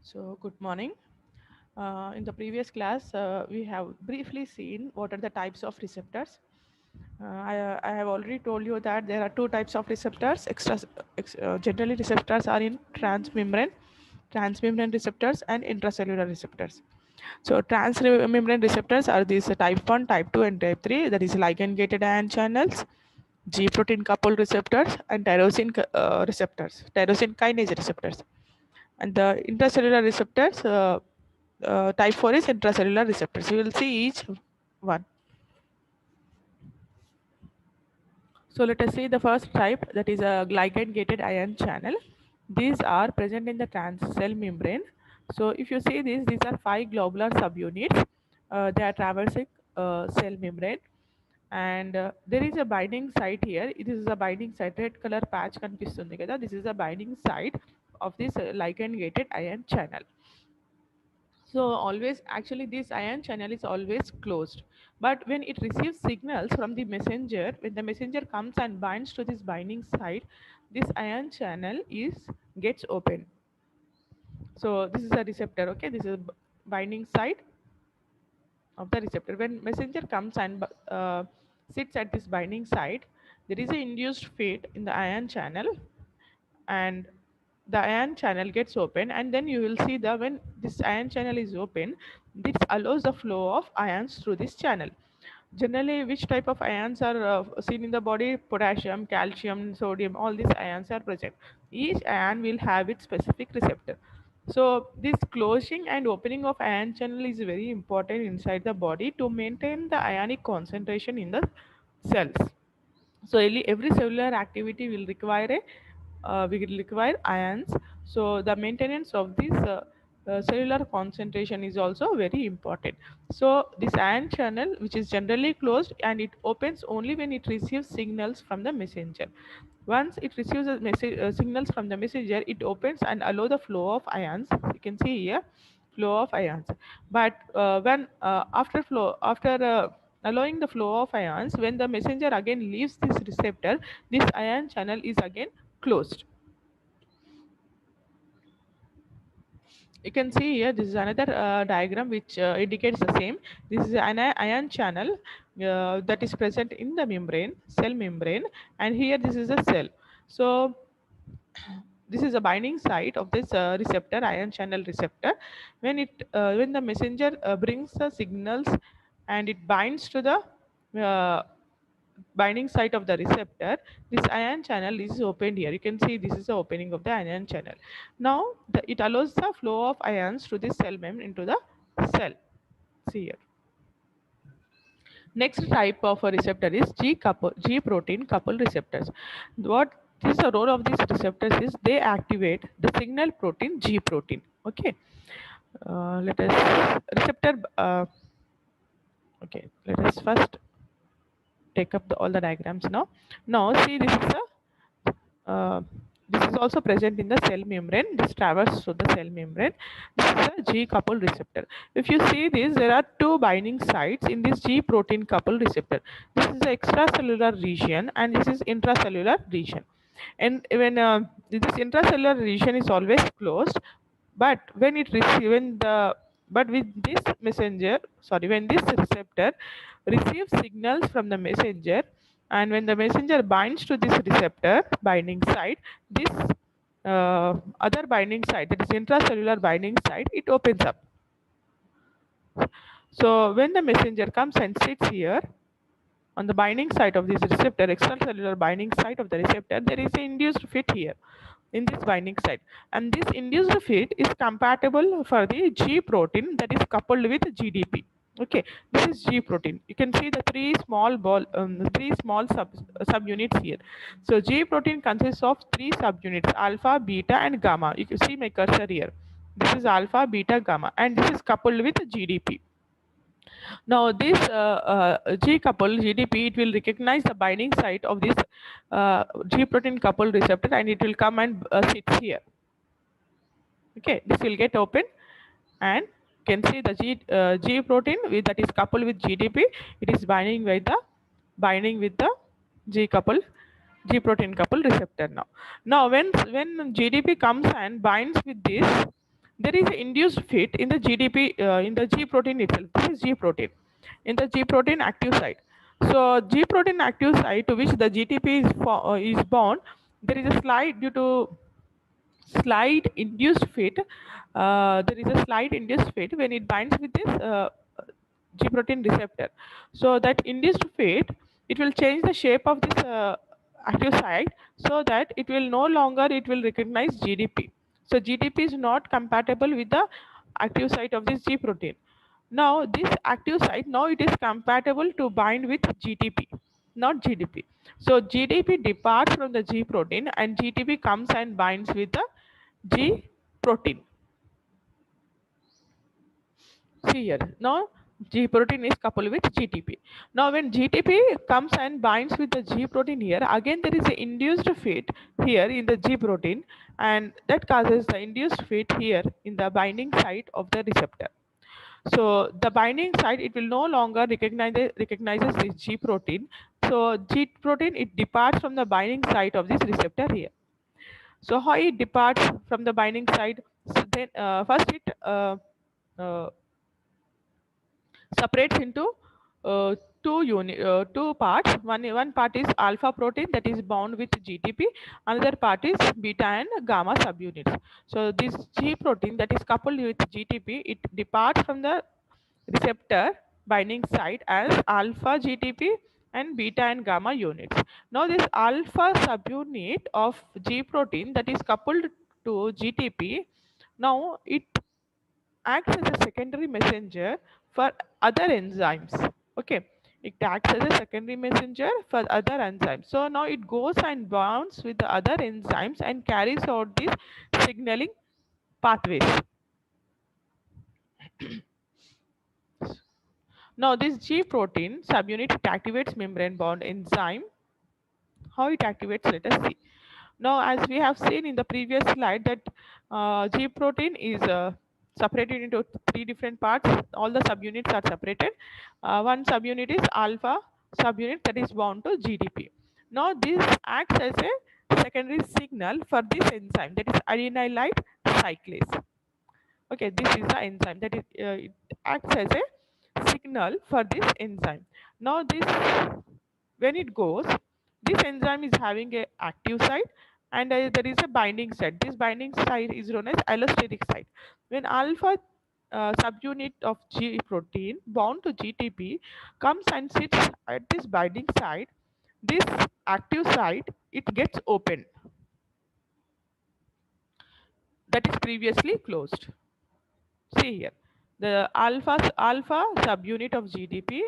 So, good morning. In the previous class, we have briefly seen what are the types of receptors. I have already told you that there are two types of receptors. Generally, receptors are in transmembrane receptors, and intracellular receptors. So, transmembrane receptors are these type 1, type 2, and type 3, that is ligand gated ion channels, G protein coupled receptors, and tyrosine kinase receptors. And the intracellular receptors, type 4 is intracellular receptors. You will see each one. So let us see the first type, that is a glycan gated ion channel. These are present in the trans cell membrane. So if you see this, these are 5 globular subunits. They are traversing cell membrane, and there is a binding site here. It is a binding site, red color patch కనిపిస్తుంది కదా. This is a binding site of this ligand gated ion channel. So always, actually this ion channel is always closed. But when it receives signals from the messenger, when the messenger comes and binds to this binding site, this ion channel is gets open. So this is a receptor, okay? This is a binding site of the receptor. When messenger comes and sits at this binding site, there is a induced fit in the ion channel, and the ion channel gets open, and then you will see that when this ion channel is open, this allows the flow of ions through this channel. Generally, which type of ions are seen in the body? Potassium, calcium, sodium, all these ions are present. Each ion will have its specific receptor. So this closing and opening of ion channel is very important inside the body to maintain the ionic concentration in the cells. So every cellular activity will require we will require ions. So the maintenance of this cellular concentration is also very important. So this ion channel, which is generally closed, and it opens only when it receives signals from the messenger. Once it receives a signals from the messenger, it opens and allow the flow of ions. You can see here, flow of ions. But when after allowing the flow of ions, when the messenger again leaves this receptor, this ion channel is again closed. You can see here, this is another diagram which indicates the same. This is an ion channel that is present in the membrane, cell membrane, and here this is a cell. So this is a binding site of this receptor, ion channel receptor. When the messenger brings the signals and it binds to the uh, binding site of the receptor, this ion channel is opened here. You can see this is the opening of the ion channel. Now it allows the flow of ions to this cell membrane into the cell. See here. Next type of a receptor is G protein coupled receptors. What is the role of these receptors is they activate the signal protein G protein. Okay. Let us receptor. Okay. Let us first take up all the diagrams now. Now see, this is also present in the cell membrane. This traverses through the cell membrane. This is a G coupled receptor. If you see this, there are two binding sites in this G protein coupled receptor. This is the extracellular region, and this is intracellular region. And when this intracellular region is always closed, but when it receive when the but with this messenger, sorry, when this receptor receives signals from the messenger, and when the messenger binds to this receptor binding site, this other binding site, that is intracellular binding site, it opens up. So when the messenger comes and sits here on the binding site of this receptor, extracellular binding site of the receptor, there is an induced fit here in this binding site, and this induced fit is compatible for the G protein that is coupled with GDP. Okay, this is G protein. You can see the three small subunits here. So G protein consists of three subunits: alpha, beta, and gamma. You can see my cursor here. This is alpha, beta, gamma, and this is coupled with GDP. Now this G couple GDP, it will recognize the binding site of this G protein coupled receptor, and it will come and sits here. Okay, this will get open, and you can see the G protein that is coupled with GDP. It is binding with the G protein coupled receptor now. Now when GDP comes and binds with this there is induced fit in the GDP in the G protein itself. This is G protein in the G protein active site. So G protein active site to which the GTP is bound, there is a slide due to slight induced fit. There is a slight induced fit when it binds with this G protein receptor. So that induced fit, it will change the shape of this active site so that it will no longer it will recognize GDP. So GDP is not compatible with the active site of this G protein. Now this active site, now it is compatible to bind with GTP, not GDP. So GDP departs from the G protein and GTP comes and binds with the G protein. See here. Now G protein is coupled with GTP. Now when GTP comes and binds with the G protein here, again there is an induced fit here in the G protein, and that causes the induced fit here in the binding site of the receptor. So the binding site, it will no longer recognizes this G protein. So G protein, it departs from the binding site of this receptor here. So how it departs from the binding site? So then first it uh, separates into two parts. One part is alpha protein that is bound with GTP. Another part is beta and gamma subunits. So this G protein that is coupled with GTP, it departs from the receptor binding site as alpha GTP and beta and gamma units. Now this alpha subunit of G protein that is coupled to GTP, now it acts as a secondary messenger for other enzymes. Okay, it acts as a secondary messenger for other enzymes. So now it goes and bonds with the other enzymes and carries out these signaling pathways. Now this G protein subunit, it activates membrane bound enzyme. How it activates, let us see. Now, as we have seen in the previous slide that G protein is separated into three different parts. All the subunits are separated. One subunit is alpha subunit that is bound to GDP. Now, this acts as a secondary signal for this enzyme, that is adenylate cyclase. Okay, this is the enzyme that is it acts as a signal for this enzyme. Now, this when it goes, this enzyme is having a active site and there is a binding site. This binding site is known as allosteric site. When alpha subunit of G protein bound to GTP comes and sits at this binding site, this active site, it gets open, that is previously closed. See here, the alpha subunit of GDP,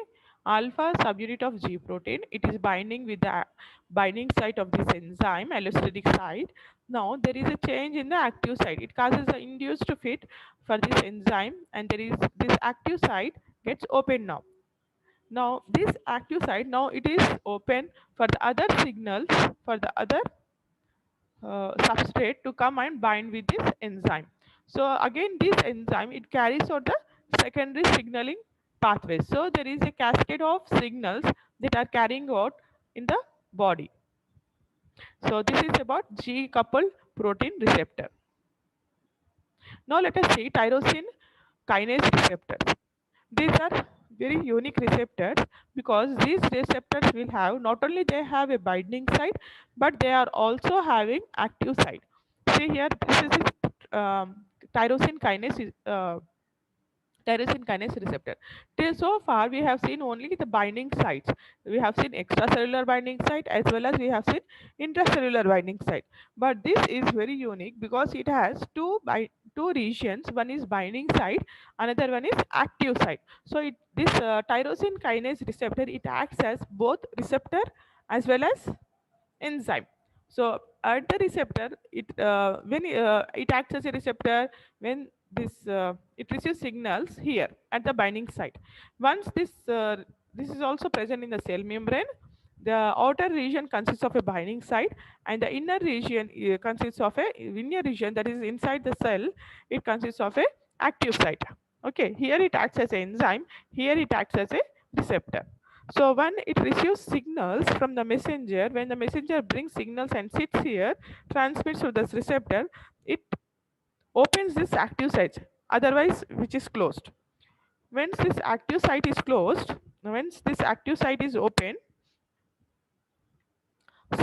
alpha subunit of G protein, it is binding with the binding site of this enzyme, allosteric site. Now there is a change in the active site. It causes an induced fit for this enzyme, and there is this active site gets open now. Now this active site, now it is open for the other signals, for the other substrate to come and bind with this enzyme. So again, this enzyme, it carries out the secondary signaling pathway. So there is a cascade of signals that are carrying out in the body. So this is about G coupled protein receptor. Now let us see tyrosine kinase receptors. These are very unique receptors because these receptors will have, not only they have a binding site, but they are also having active site. See here, this is tyrosine kinase tyrosine kinase receptor. Till so far, we have seen only the binding sites. We have seen extracellular binding site as well as we have seen intracellular binding site. But this is very unique because it has two regions. One is binding site, another one is active site. So this tyrosine kinase receptor, it acts as both receptor as well as enzyme. So at the receptor, when it acts as a receptor when it receives signals here at the binding site. Once this is also present in the cell membrane. The outer region consists of a binding site, and the inner region consists of a inner region that is inside the cell. It consists of a active site. Okay, here it acts as an enzyme. Here it acts as a receptor. So when it receives signals from the messenger, when the messenger brings signals and sits here, transmits to this receptor, it opens this active site, otherwise which is closed. Once this active site is closed, once this active site is open,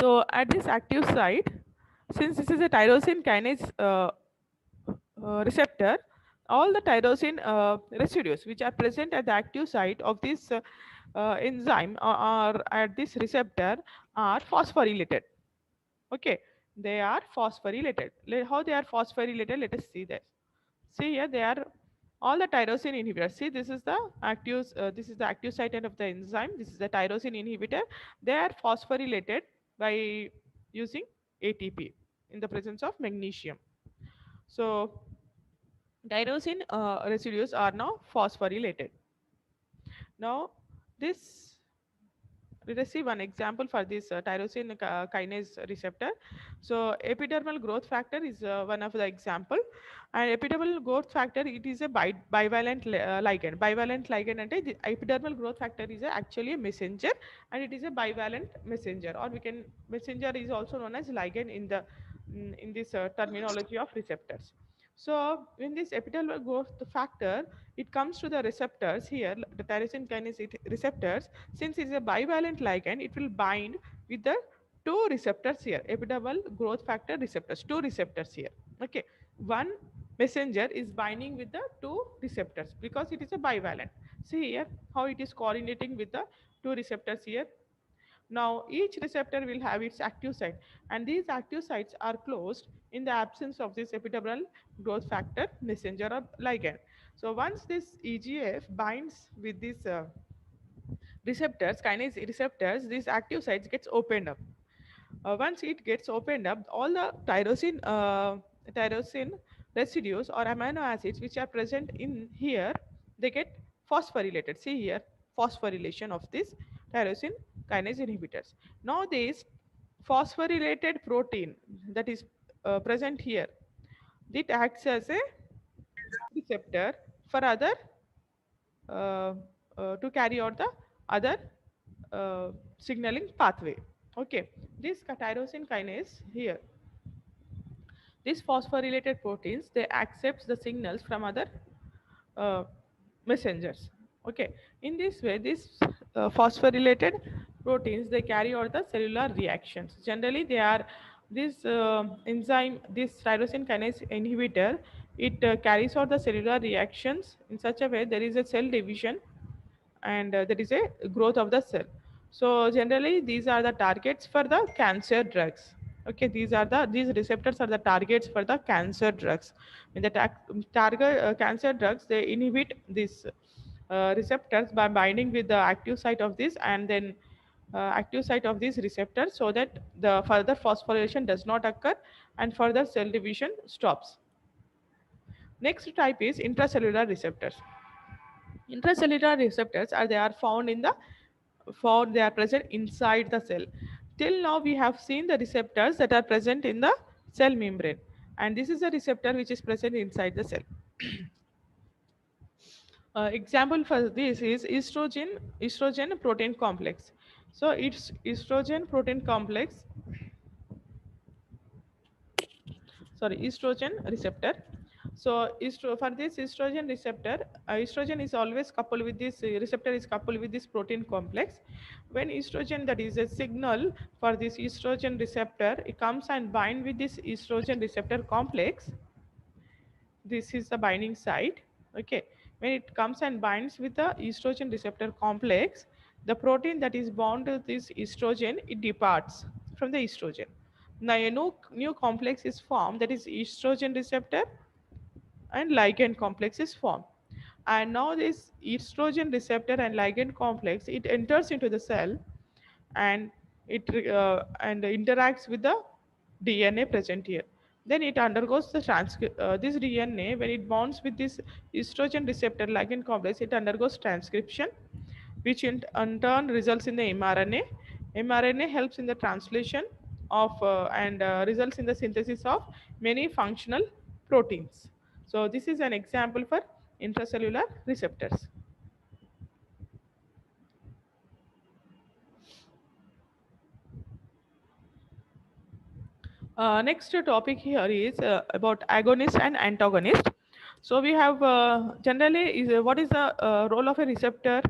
so at this active site, since this is a tyrosine kinase receptor, all the tyrosine residues which are present at the active site of this enzyme or at this receptor are phosphorylated. Okay, they are phosphorylated. How they are phosphorylated? Let us see that. See here, they are all the tyrosine inhibitors. See, this is the active. This is the active site of the enzyme. This is the tyrosine inhibitor. They are phosphorylated by using ATP in the presence of magnesium. So tyrosine residues are now phosphorylated. Now this, let us see one example for this tyrosine kinase receptor. So epidermal growth factor is one of the example, and epidermal growth factor, it is a bivalent ligand. Bivalent ligand ante the epidermal growth factor is actually a messenger, and it is a bivalent messenger, or we can, messenger is also known as ligand in the in this terminology of receptors. So in this epidermal growth factor, it comes to the receptors here, the tyrosine kinase receptors. Since it is a bivalent ligand, it will bind with the two receptors here, epidermal growth factor receptors, two receptors here. Okay, one messenger is binding with the two receptors because it is a bivalent. See here how it is coordinating with the two receptors here. Now, each receptor will have its active site, and these active sites are closed in the absence of this epidermal growth factor messenger or ligand. So, once this EGF binds with these receptors, kinase receptors, these active sites gets opened up. Once it gets opened up, all the tyrosine residues or amino acids which are present in here, they get phosphorylated. See here, phosphorylation of this tyrosine kinase inhibitors. Now this phosphorylated protein that is present here, it acts as a receptor for other uh, to carry out the other uh, signaling pathway. Okay, this tyrosine kinase here, these phosphorylated proteins, they accept the signals from other uh, messengers. Okay, in this way, these phosphorylated proteins, they carry out the cellular reactions. Generally, they are this enzyme, this tyrosine kinase inhibitor. It carries out the cellular reactions in such a way there is a cell division, and there is a growth of the cell. So generally these are the targets for the cancer drugs. Okay, these receptors are the targets for the cancer drugs. In the target cancer drugs, they inhibit these receptors by binding with the active site of this, and then active site of these receptors, so that the further phosphorylation does not occur and further cell division stops. Next type is intracellular receptors. Intracellular receptors are, they are found in the, found, they are present inside the cell. Till now we have seen the receptors that are present in the cell membrane, and this is a receptor which is present inside the cell. Example for this is estrogen protein complex. So it's estrogen protein complex, sorry, estrogen receptor. So for this estrogen receptor, estrogen is always coupled with this receptor is coupled with this protein complex. When estrogen, that is a signal for this estrogen receptor, it comes and bind with this estrogen receptor complex. This is the binding site. Okay, when it comes and binds with the estrogen receptor complex, the protein that is bound to this estrogen, it departs from the estrogen. Now a new complex is formed, that is estrogen receptor and ligand complex is formed. And now this estrogen receptor and ligand complex, it enters into the cell, and it and interacts with the DNA present here. Then it undergoes the this DNA, when it bonds with this estrogen receptor ligand complex, it undergoes transcription, which in turn results in the mRNA. mRNA helps in the translation of and results in the synthesis of many functional proteins. So this is an example for intracellular receptors. Next topic here is about agonist and antagonist. So we have generally is what is the role of a receptor?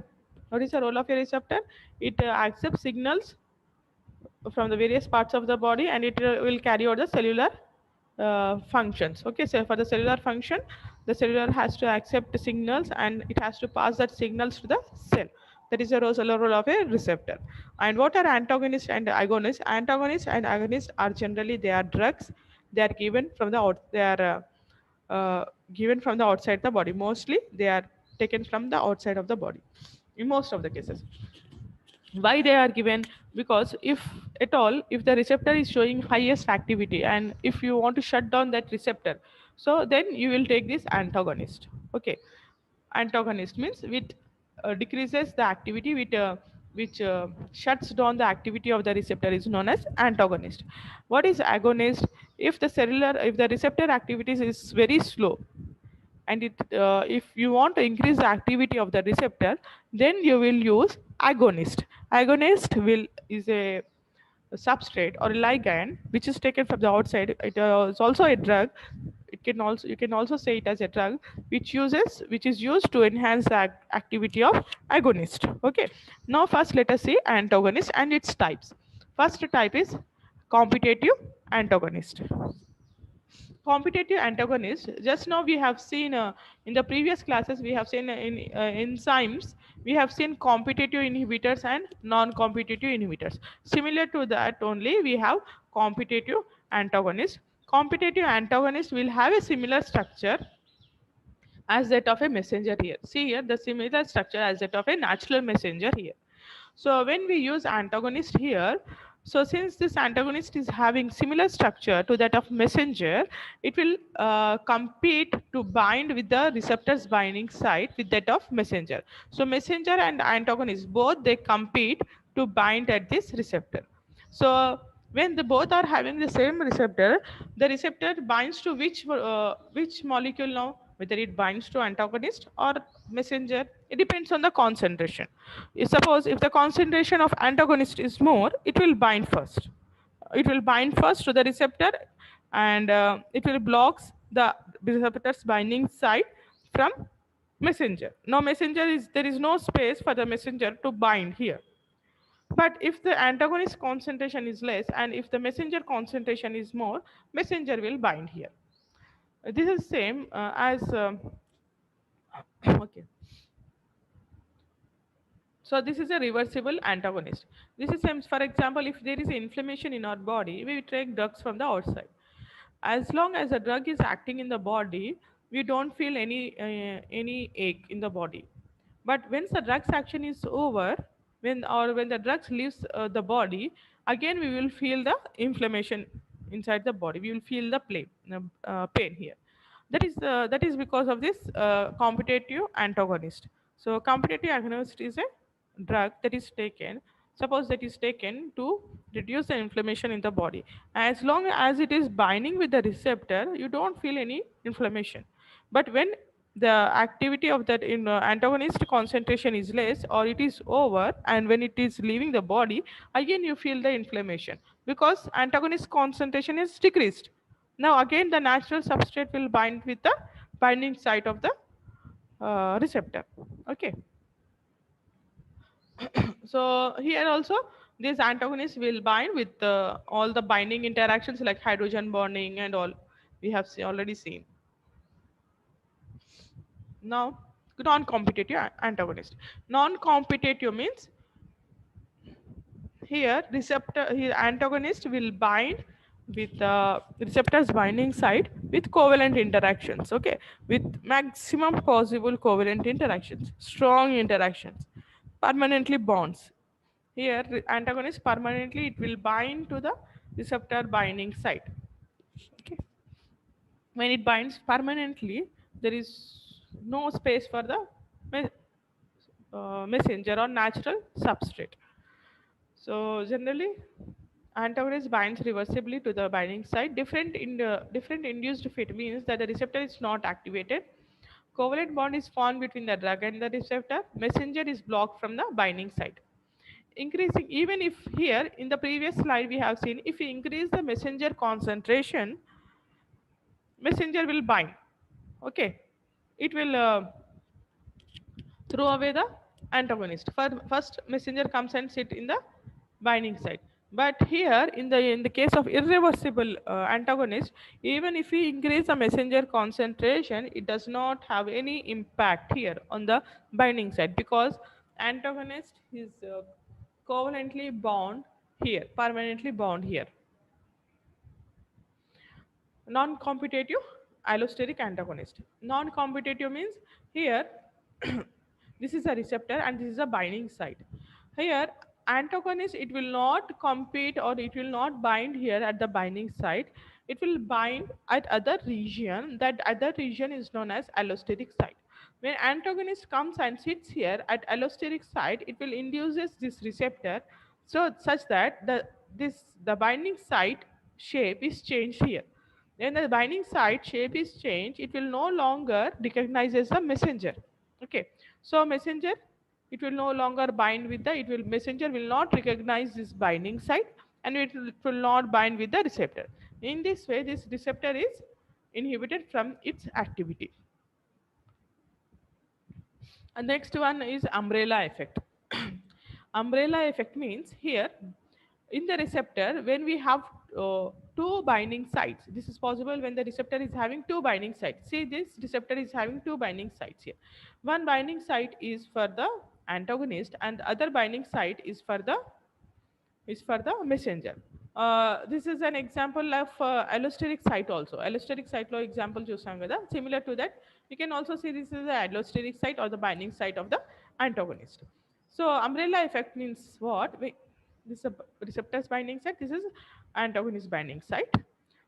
What is the role of a receptor? It accepts signals from the various parts of the body, and it will carry out the cellular functions. Okay, so for the cellular function, the cellular has to accept the signals and it has to pass that signals to the cell. That is the role of a receptor. And what are antagonists and agonists? Antagonists and agonists are generally, they are drugs. They are given from the they are given from the outside the body. Mostly they are taken from the outside of the body in most of the cases. Why they are given? Because if at all, if the receptor is showing highest activity and if you want to shut down that receptor, so then you will take this antagonist. Okay, antagonist means which decreases the activity, which shuts down the activity of the receptor is known as antagonist. What is agonist? If the receptor activities is very slow, and if you want to increase the activity of the receptor, then you will use agonist. Agonist will is a substrate or a ligand which is taken from the outside. It is also a drug. It can also, you can also say it as a drug which is used to enhance the activity of agonist. Okay, now first let us see antagonist and its types. First type is competitive antagonist. Competitive antagonist, just now we have seen in the previous classes, we have seen in enzymes, we have seen competitive inhibitors and non-competitive inhibitors. Similar to that only, we have competitive antagonist. Competitive antagonist will have a similar structure as that of a messenger here. See here, the similar structure as that of a natural messenger here. So when we use antagonist here, so since this antagonist is having similar structure to that of messenger, it will compete to bind with the receptor's binding site with that of messenger. So messenger and antagonist, both they compete to bind at this receptor. So when the both are having the same receptor, the receptor binds to which molecule now? Whether it binds to antagonist or messenger, it depends on the concentration. Suppose if the concentration of antagonist is more, it will bind first. It will bind first to the receptor, and it will blocks the receptor's binding site from messenger. Now messenger is, there is no space for the messenger to bind here. But if the antagonist concentration is less and if the messenger concentration is more, messenger will bind here. This is same as okay. So this is a reversible antagonist. This is same. For example, if there is inflammation in our body, we take drugs from the outside. As long as the drug is acting in the body, we don't feel any ache in the body. But when the drug's action is over, when the drugs leaves the body, again we will feel the inflammation inside the body. We will feel the pain here. That is because of this competitive antagonist. So competitive agonist is a drug that is taken, suppose that is taken to reduce the inflammation in the body. As long as it is binding with the receptor, you don't feel any inflammation. But when the activity of that in antagonist concentration is less or it is over, and when it is leaving the body, again you feel the inflammation because antagonist concentration is decreased. Now again the natural substrate will bind with the binding site of the receptor. Okay. So here also this antagonist will bind with all the binding interactions like hydrogen bonding and all we have already seen. Now non-competitive antagonist. Non-competitive means here receptor, here antagonist will bind with the receptor's binding site with covalent interactions. Okay, with maximum possible covalent interactions, strong interactions, permanently bonds. Here antagonist permanently it will bind to the receptor binding site. Okay, when it binds permanently, there is no space for the messenger or natural substrate. So generally, antagonist binds reversibly to the binding site. Different induced fit means that the receptor is not activated. Covalent bond is formed between the drug and the receptor. Messenger is blocked from the binding site. increasing, even if here in the previous slide we have seen, if we increase the messenger concentration, messenger will bind. Okay, it will throw away the antagonist. First messenger comes and sit in the binding site. But here in the case of irreversible antagonist, even if we increase the messenger concentration, it does not have any impact here on the binding site, because antagonist is covalently bound here, permanently bound here. Non-competitive allosteric antagonist. Non-competitive means here this is a receptor and this is a binding site. Here antagonist, it will not compete or it will not bind here at the binding site. It will bind at other region. That other region is known as allosteric site. When antagonist comes and sits here at allosteric site, it will induces this receptor, so such that the binding site shape is changed here. When the binding site shape is changed, it will no longer recognize as a messenger. Okay, so messenger, it will no longer bind with the, it will, messenger will not recognize this binding site, and it will not bind with the receptor. In this way, this receptor is inhibited from its activity. And next one is umbrella effect. Umbrella effect means here in the receptor, when we have two binding sites, this is possible when the receptor is having two binding sites. See, this receptor is having two binding sites here. One binding site is for the antagonist and other binding site is for the messenger. This is an example of allosteric site also. Allosteric site lo example chusam kada. Similar to that, you can also see this is the allosteric site or the binding site of the antagonist. So umbrella effect means what? This is a receptor's binding site. This is antagonist binding site.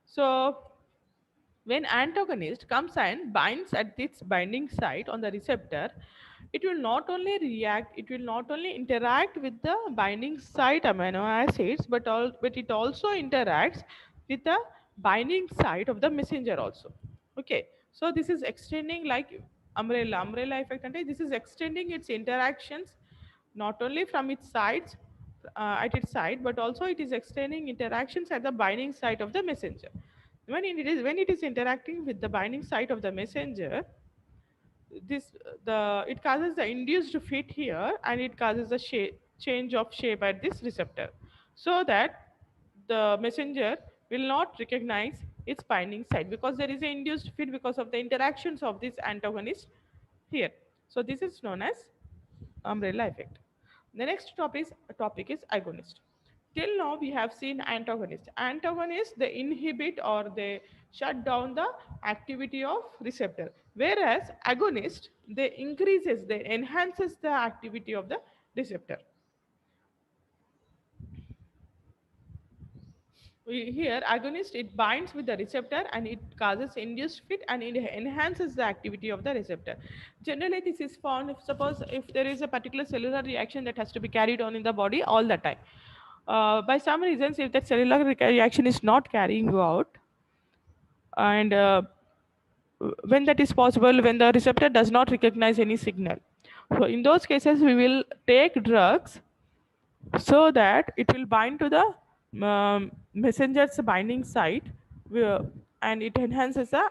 So when antagonist comes and binds at its binding site on the receptor, it will not only react, it will not only interact with the binding site amino acids, but it also interacts with the binding site of the messenger also. Okay, so this is extending like umbrella effect, and this is extending its interactions not only from its sides, at its side, but also it is extending interactions at the binding site of the messenger. When it is interacting with the binding site of the messenger, this the it causes the induced fit here, and it causes the change of shape at this receptor, so that the messenger will not recognize its binding site, because there is an induced fit because of the interactions of this antagonist here. So this is known as umbrella effect. The next topic is agonist. Till now we have seen antagonist. Antagonists, they inhibit or they shut down the activity of receptor, whereas agonist, they enhances the activity of the receptor. Here agonist, it binds with the receptor and it causes induced fit and it enhances the activity of the receptor. Generally this is found if, suppose if there is a particular cellular reaction that has to be carried on in the body all the time, by some reasons if that cellular reaction is not carrying out, and when that is possible, when the receptor does not recognize any signal, so in those cases we will take drugs so that it will bind to the messenger's binding site, and it enhances the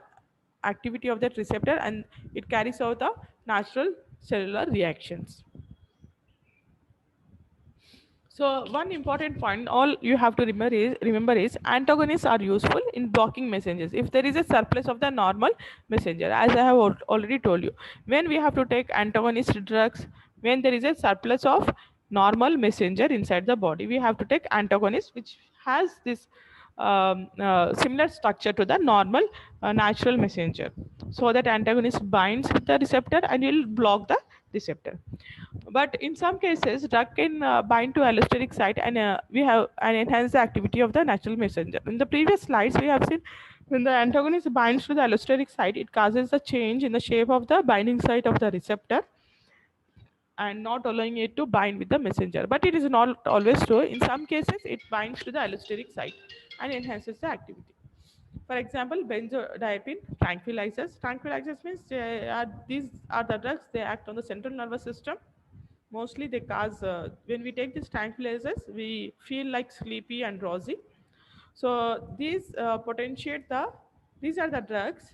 activity of that receptor, and it carries out the natural cellular reactions. So one important point all you have to remember is antagonists are useful in blocking messengers if there is a surplus of the normal messenger, as I have already told you. When we have to take antagonist drugs, when there is a surplus of normal messenger inside the body, we have to take antagonist which has this similar structure to the normal natural messenger, so that antagonist binds with the receptor and will block the receptor. But in some cases drug can bind to allosteric site, and we have and enhance the activity of the natural messenger. In the previous slides we have seen when the antagonist binds to the allosteric site, it causes a change in the shape of the binding site of the receptor and not allowing it to bind with the messenger. But it is not always true. In some cases it binds to the allosteric site and enhances the activity. For example, benzodiazepine tranquilizers. Tranquilizers means these are the drugs, they act on the central nervous system. Mostly they cause, when we take these tranquilizers, we feel like sleepy and drowsy. So these potentiate the, these are the drugs.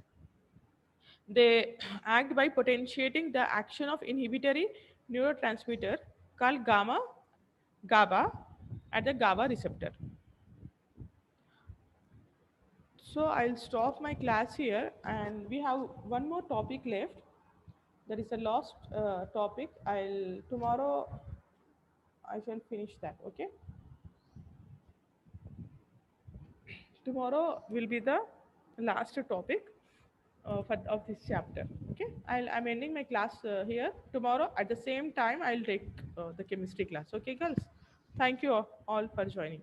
They act by potentiating the action of inhibitory neurotransmitter called GABA at the GABA receptor. So I'll stop my class here, and we have one more topic left. That is a lost topic. I'll tomorrow I shall finish that. Okay. Tomorrow will be the last topic of this chapter. Okay. I'm ending my class here. Tomorrow at the same time I'll take the chemistry class. Okay, girls. Thank you all for joining.